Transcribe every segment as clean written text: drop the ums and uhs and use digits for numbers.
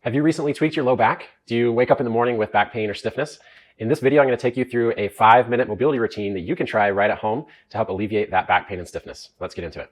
Have you recently tweaked your low back? Do you wake up in the morning with back pain or stiffness? In this video, I'm going to take you through a 5-minute mobility routine that you can try right at home to help alleviate that back pain and stiffness. Let's get into it.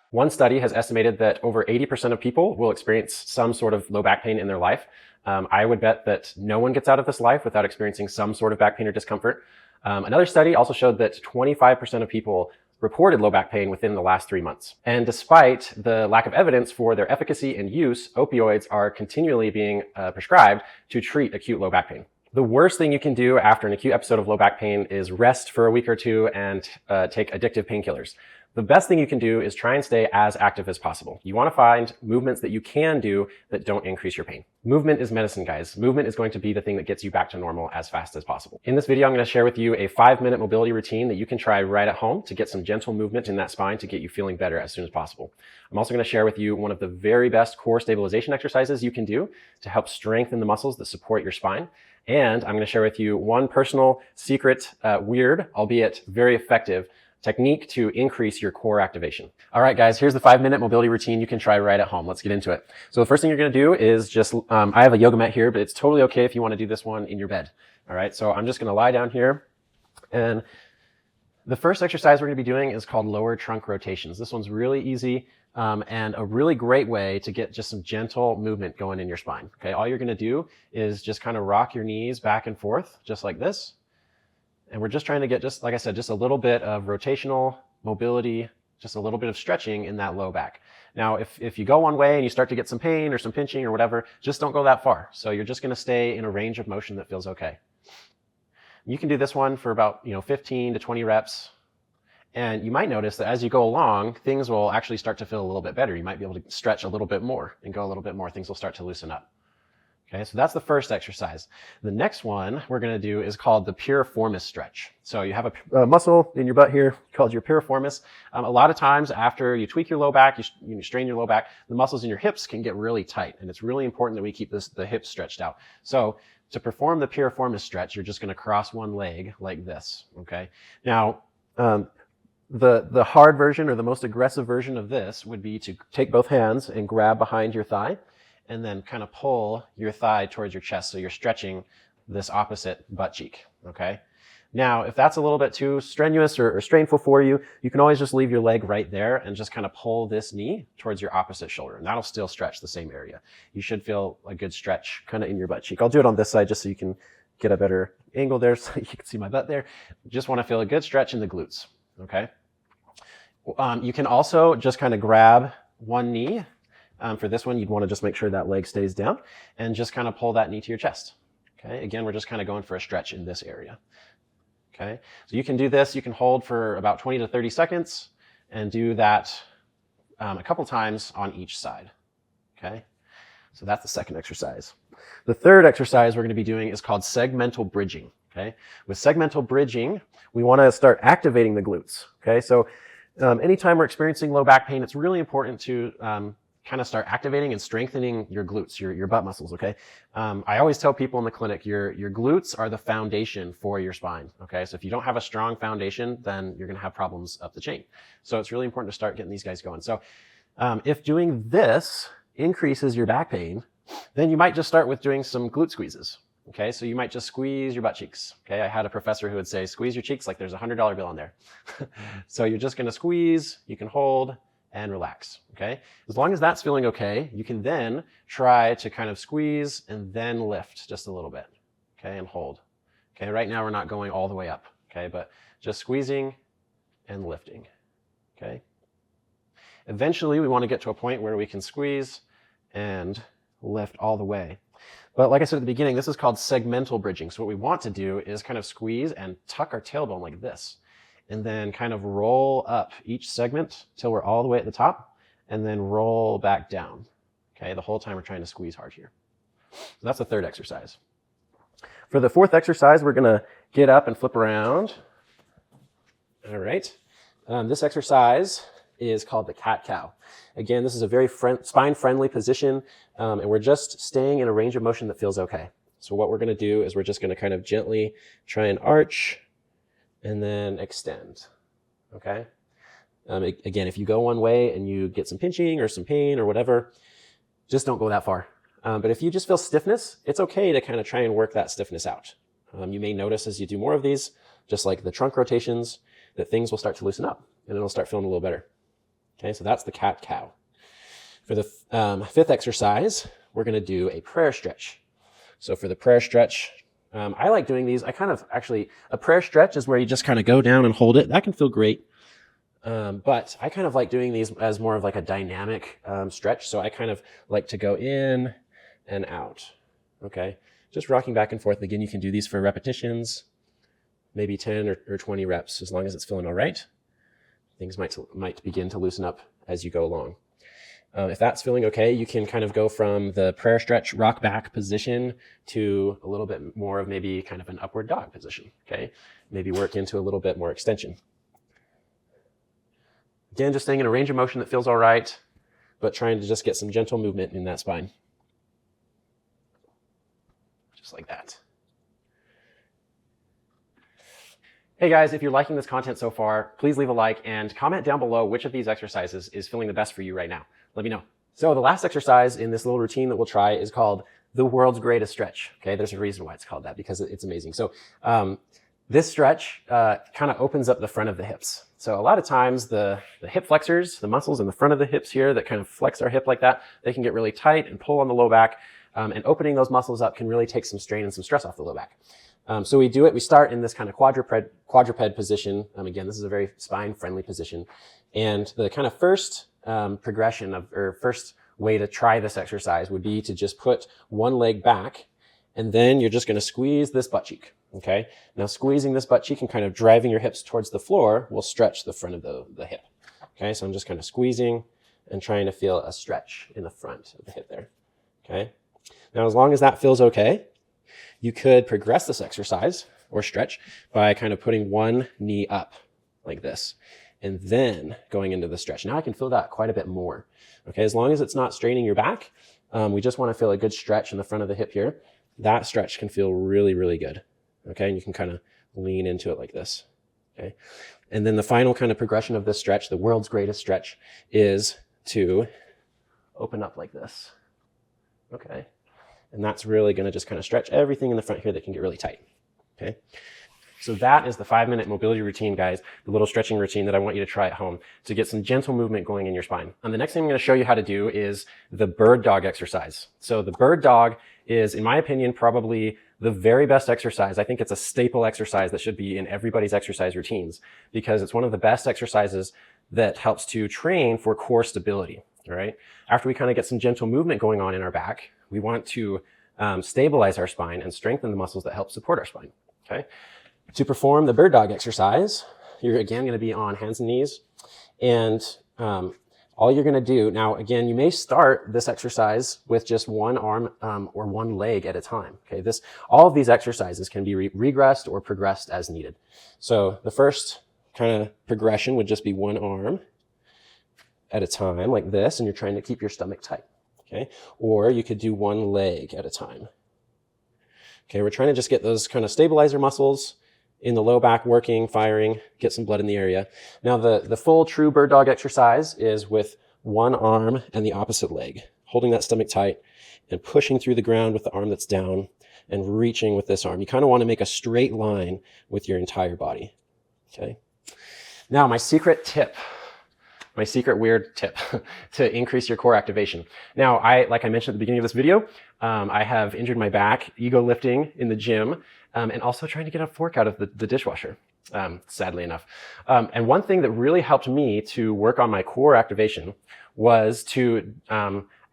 One study has estimated that over 80% of people will experience some sort of low back pain in their life. I would bet that no one gets out of this life without experiencing some sort of back pain or discomfort. Another study also showed that 25% of people reported low back pain within the last 3 months. And despite the lack of evidence for their efficacy and use, opioids are continually being prescribed to treat acute low back pain. The worst thing you can do after an acute episode of low back pain is rest for a week or two and take addictive painkillers. The best thing you can do is try and stay as active as possible. You want to find movements that you can do that don't increase your pain. Movement is medicine, guys. Movement is going to be the thing that gets you back to normal as fast as possible. In this video, I'm going to share with you a 5-minute mobility routine that you can try right at home to get some gentle movement in that spine to get you feeling better as soon as possible. I'm also going to share with you one of the very best core stabilization exercises you can do to help strengthen the muscles that support your spine. And I'm going to share with you one personal secret, weird, albeit very effective technique to increase your core activation. All right, guys, here's the 5-minute mobility routine you can try right at home. Let's get into it. So the first thing you're going to do is just, I have a yoga mat here, but it's totally okay if you want to do this one in your bed. All right, so I'm just going to lie down here. And the first exercise we're going to be doing is called lower trunk rotations. This one's really easy and a really great way to get just some gentle movement going in your spine. Okay, all you're going to do is just kind of rock your knees back and forth, just like this. And we're just trying to get, just like I said, just a little bit of rotational mobility, just a little bit of stretching in that low back. Now, if you go one way and you start to get some pain or some pinching or whatever, just don't go that far. So you're just going to stay in a range of motion that feels okay. You can do this one for about 15 to 20 reps. And you might notice that as you go along, things will actually start to feel a little bit better. You might be able to stretch a little bit more and go a little bit more. Things will start to loosen up. Okay, so that's the first exercise. The next one we're going to do is called the Piriformis stretch. So you have a muscle in your butt here called your Piriformis. A lot of times after you tweak your low back, you strain your low back, the muscles in your hips can get really tight. And it's really important that we keep the hips stretched out. So to perform the Piriformis stretch, you're just going to cross one leg like this. Okay. Now, the hard version or the most aggressive version of this would be to take both hands and grab behind your thigh and then kind of pull your thigh towards your chest. So you're stretching this opposite butt cheek, okay? Now, if that's a little bit too strenuous or strainful for you, you can always just leave your leg right there and just kind of pull this knee towards your opposite shoulder. And that'll still stretch the same area. You should feel a good stretch kind of in your butt cheek. I'll do it on this side just so you can get a better angle there so you can see my butt there. Just want to feel a good stretch in the glutes, okay? You can also just kind of grab one knee. For this one, you'd want to just make sure that leg stays down and just kind of pull that knee to your chest. Okay. Again, we're just kind of going for a stretch in this area. Okay. So you can do this. You can hold for about 20 to 30 seconds and do that a couple times on each side. Okay. So that's the second exercise. The third exercise we're going to be doing is called segmental bridging. Okay. With segmental bridging, we want to start activating the glutes. Okay. So anytime we're experiencing low back pain, it's really important to kind of start activating and strengthening your glutes, your butt muscles, okay? I always tell people in the clinic, your glutes are the foundation for your spine, okay? So if you don't have a strong foundation, then you're gonna have problems up the chain. So it's really important to start getting these guys going. So if doing this increases your back pain, then you might just start with doing some glute squeezes, okay? So you might just squeeze your butt cheeks, okay? I had a professor who would say, squeeze your cheeks like there's a $100 bill on there. So you're just gonna squeeze, you can hold, and relax, okay? As long as that's feeling okay, you can then try to kind of squeeze and then lift just a little bit, okay, and hold. Okay, right now we're not going all the way up, okay, but just squeezing and lifting, okay? Eventually, we want to get to a point where we can squeeze and lift all the way. But like I said at the beginning, this is called segmental bridging. So what we want to do is kind of squeeze and tuck our tailbone like this, and then kind of roll up each segment till we're all the way at the top, and then roll back down. Okay, the whole time we're trying to squeeze hard here. So that's the third exercise. For the fourth exercise, we're gonna get up and flip around. All right, this exercise is called the cat-cow. Again, this is a very spine-friendly position, and we're just staying in a range of motion that feels okay. So what we're gonna do is we're just gonna kind of gently try and arch, and then extend, okay? Again, if you go one way and you get some pinching or some pain or whatever, just don't go that far. But if you just feel stiffness, it's okay to kind of try and work that stiffness out. You may notice as you do more of these, just like the trunk rotations, that things will start to loosen up and it'll start feeling a little better. Okay, so that's the cat-cow. For the fifth exercise, we're going to do a prayer stretch. So for the prayer stretch, I like doing these. A prayer stretch is where you just kind of go down and hold it. That can feel great. But I kind of like doing these as more of like a dynamic stretch. So I kind of like to go in and out. Okay, just rocking back and forth. Again, you can do these for repetitions, maybe 10 or 20 reps, as long as it's feeling all right. Things might begin to loosen up as you go along. If that's feeling okay, you can kind of go from the prayer stretch rock back position to a little bit more of maybe kind of an upward dog position. Okay, maybe work into a little bit more extension. Again, just staying in a range of motion that feels all right, but trying to just get some gentle movement in that spine. Just like that. Hey guys, if you're liking this content so far, please leave a like and comment down below which of these exercises is feeling the best for you right now. Let me know. So the last exercise in this little routine that we'll try is called the world's greatest stretch. Okay, there's a reason why it's called that, because it's amazing. So this stretch kind of opens up the front of the hips. So a lot of times the hip flexors, the muscles in the front of the hips here that kind of flex our hip like that, they can get really tight and pull on the low back. And opening those muscles up can really take some strain and some stress off the low back. So we start in this kind of quadruped position. Again, this is a very spine-friendly position. And the kind of first first way to try this exercise would be to just put one leg back, and then you're just going to squeeze this butt cheek. Okay. Now squeezing this butt cheek and kind of driving your hips towards the floor will stretch the front of the hip. Okay. So I'm just kind of squeezing and trying to feel a stretch in the front of the hip there. Okay. Now, as long as that feels okay, you could progress this exercise or stretch by kind of putting one knee up like this and then going into the stretch. Now I can feel that quite a bit more. Okay. As long as it's not straining your back, we just want to feel a good stretch in the front of the hip here. That stretch can feel really, really good. Okay, and you can kind of lean into it like this. Okay, and then the final kind of progression of this stretch, the world's greatest stretch, is to open up like this. Okay, and that's really going to just kind of stretch everything in the front here that can get really tight. Okay, so that is the 5-minute mobility routine, guys, the little stretching routine that I want you to try at home to get some gentle movement going in your spine. And the next thing I'm going to show you how to do is the bird dog exercise. So the bird dog is, in my opinion, probably the very best exercise. I think it's a staple exercise that should be in everybody's exercise routines, because it's one of the best exercises that helps to train for core stability. All right. After we kind of get some gentle movement going on in our back, we want to stabilize our spine and strengthen the muscles that help support our spine. Okay. To perform the bird dog exercise, you're again going to be on hands and knees, and all you're going to do, now again, you may start this exercise with just one arm or one leg at a time. Okay, all of these exercises can be regressed or progressed as needed. So the first kind of progression would just be one arm at a time like this, and you're trying to keep your stomach tight. Okay, or you could do one leg at a time. Okay, we're trying to just get those kind of stabilizer muscles in the low back working, firing, get some blood in the area. Now the full true bird dog exercise is with one arm and the opposite leg, holding that stomach tight and pushing through the ground with the arm that's down and reaching with this arm. You kind of want to make a straight line with your entire body. Okay. Now my secret weird tip to increase your core activation. Now, like I mentioned at the beginning of this video, I have injured my back, ego lifting in the gym, and also trying to get a fork out of the dishwasher, sadly enough. And one thing that really helped me to work on my core activation was to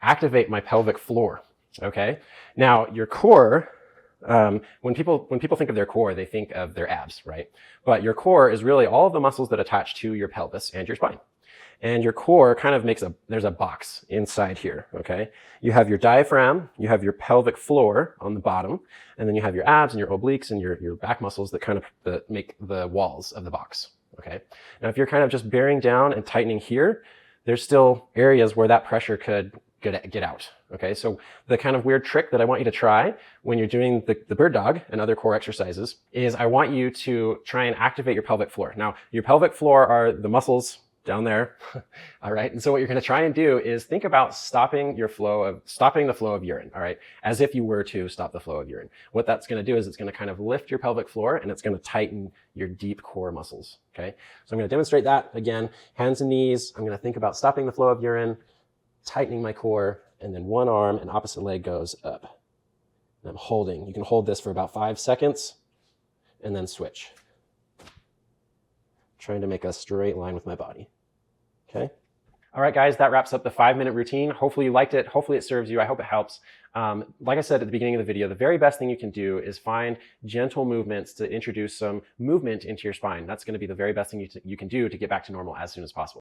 activate my pelvic floor. Okay. Now, your core, when people think of their core, they think of their abs, right? But your core is really all of the muscles that attach to your pelvis and your spine. And your core kind of there's a box inside here, okay? You have your diaphragm, you have your pelvic floor on the bottom, and then you have your abs and your obliques and your back muscles that kind of make the walls of the box, okay? Now, if you're kind of just bearing down and tightening here, there's still areas where that pressure could get out, okay? So the kind of weird trick that I want you to try when you're doing the bird dog and other core exercises is I want you to try and activate your pelvic floor. Now, your pelvic floor are the muscles down there. All right. And so what you're going to try and do is think about stopping the flow of urine. All right. As if you were to stop the flow of urine. What that's going to do is it's going to kind of lift your pelvic floor and it's going to tighten your deep core muscles. Okay. So I'm going to demonstrate that again, hands and knees. I'm going to think about stopping the flow of urine, tightening my core, and then one arm and opposite leg goes up. And I'm holding. You can hold this for about 5 seconds and then switch. Trying to make a straight line with my body. Okay. All right, guys, that wraps up the 5-minute routine. Hopefully you liked it. Hopefully it serves you. I hope it helps. Like I said at the beginning of the video, the very best thing you can do is find gentle movements to introduce some movement into your spine. That's going to be the very best thing you can do to get back to normal as soon as possible.